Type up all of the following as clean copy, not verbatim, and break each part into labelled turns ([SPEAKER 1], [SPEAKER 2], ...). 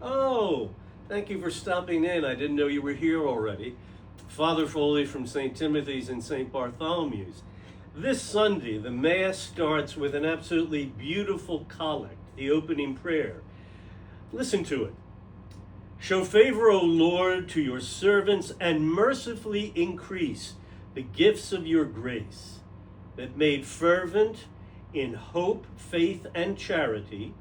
[SPEAKER 1] Oh, thank you for stopping in. I didn't know you were here already. Father Foley from St. Timothy's and St. Bartholomew's. This Sunday, the Mass starts with an absolutely beautiful collect, the opening prayer. Listen to it. Show favor, O Lord, to your servants, and mercifully increase the gifts of your grace, that made fervent in hope, faith, and charity,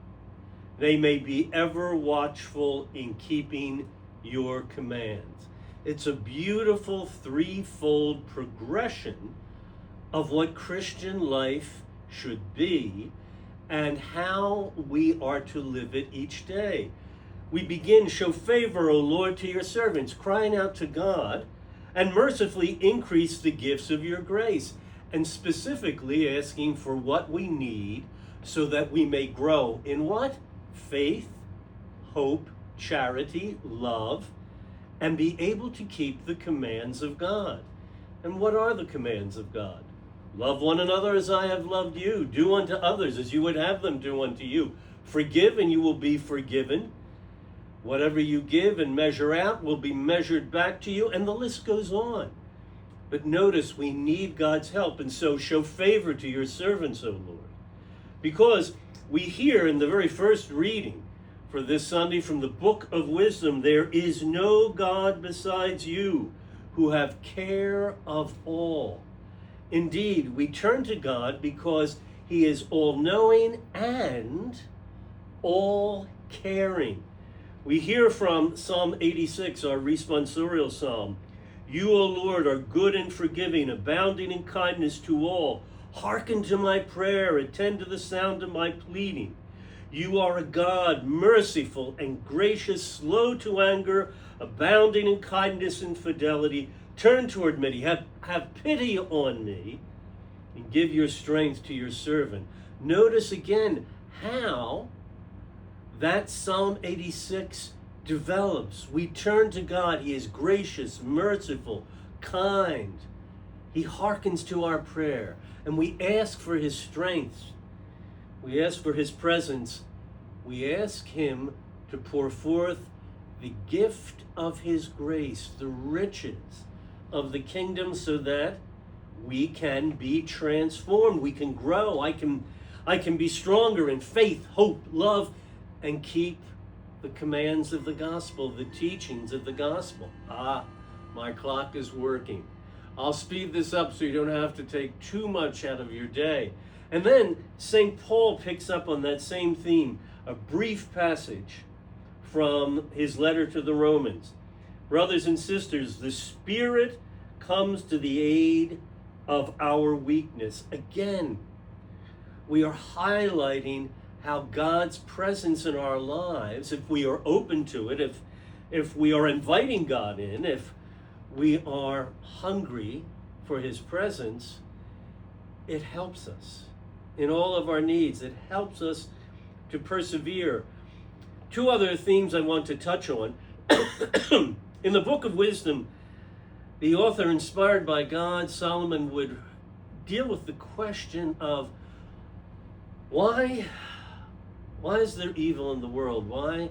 [SPEAKER 1] they may be ever watchful in keeping your commands. It's a beautiful threefold progression of what Christian life should be and how we are to live it each day. We begin, show favor, O Lord, to your servants, crying out to God, and mercifully increase the gifts of your grace, and specifically asking for what we need so that we may grow in what? Faith, hope, charity, love, and be able to keep the commands of God. And what are the commands of God? Love one another as I have loved you. Do unto others as you would have them do unto you. Forgive and you will be forgiven. Whatever you give and measure out will be measured back to you, and the list goes on. But notice we need God's help, and so show favor to your servants, O Lord. Because we hear in the very first reading for this Sunday from the Book of Wisdom, there is no God besides you who have care of all. Indeed, we turn to God because he is all-knowing and all-caring. We hear from Psalm 86, our responsorial psalm. You, O Lord, are good and forgiving, abounding in kindness to all. Hearken to my prayer, attend to the sound of my pleading. You are a God, merciful and gracious, slow to anger, abounding in kindness and fidelity. Turn toward me, have pity on me, and give your strength to your servant. Notice again how that Psalm 86 develops. We turn to God. He is gracious, merciful, kind. He hearkens to our prayer, and we ask for his strength. We ask for his presence. We ask him to pour forth the gift of his grace, the riches of the kingdom, so that we can be transformed. We can grow. I can be stronger in faith, hope, love, and keep the commands of the gospel, the teachings of the gospel. My clock is working. I'll speed this up so you don't have to take too much out of your day. And then St. Paul picks up on that same theme, a brief passage from his letter to the Romans. Brothers and sisters, the Spirit comes to the aid of our weakness. Again, we are highlighting how God's presence in our lives, if we are open to it, if we are inviting God in, if we are hungry for his presence, it helps us in all of our needs. It helps us to persevere. Two other themes I want to touch on. In the Book of Wisdom, the author, inspired by God, Solomon, would deal with the question of why is there evil in the world? Why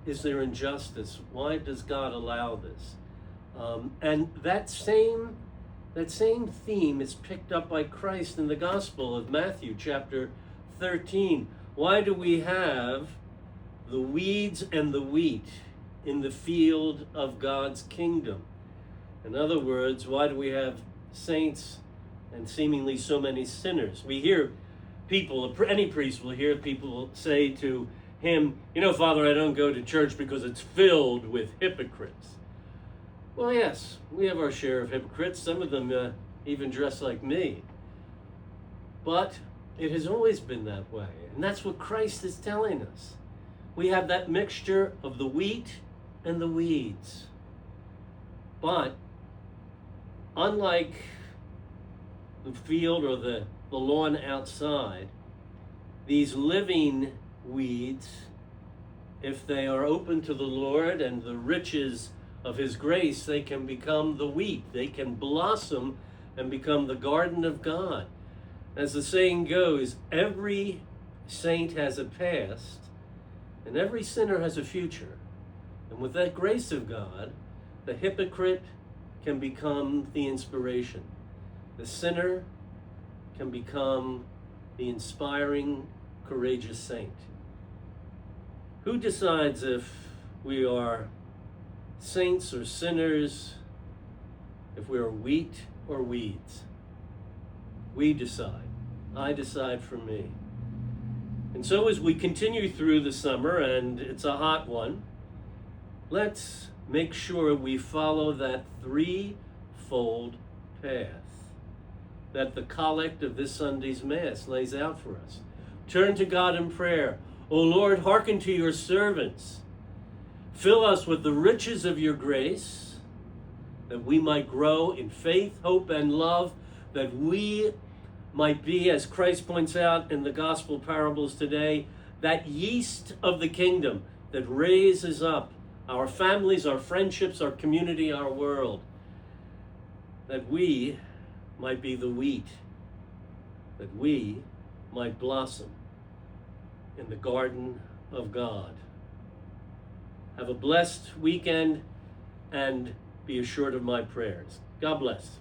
[SPEAKER 1] is there injustice? Why does God allow this? And that same theme is picked up by Christ in the Gospel of Matthew, chapter 13. Why do we have the weeds and the wheat in the field of God's kingdom? In other words, why do we have saints and seemingly so many sinners? We hear people, any priest will hear people say to him, Father, I don't go to church because it's filled with hypocrites. Well, yes, we have our share of hypocrites. Some of them even dress like me. But it has always been that way. And that's what Christ is telling us. We have that mixture of the wheat and the weeds. But unlike the field or the lawn outside, these living weeds, if they are open to the Lord and the riches of his grace, they can become the wheat. They can blossom and become the garden of God. As the saying goes, every saint has a past and every sinner has a future. And with that grace of God, the hypocrite can become the inspiration. The sinner can become the inspiring, courageous saint. Who decides if we are saints or sinners, if we are wheat or weeds? We decide. I decide for me. And so as we continue through the summer, and it's a hot one, let's make sure we follow that threefold path that the collect of this Sunday's Mass lays out for us. Turn to God in prayer. O Lord, hearken to your servants. Fill us with the riches of your grace, that we might grow in faith, hope, and love, that we might be, as Christ points out in the gospel parables today, that yeast of the kingdom that raises up our families, our friendships, our community, our world, that we might be the wheat, that we might blossom in the garden of God. Have a blessed weekend and be assured of my prayers. God bless.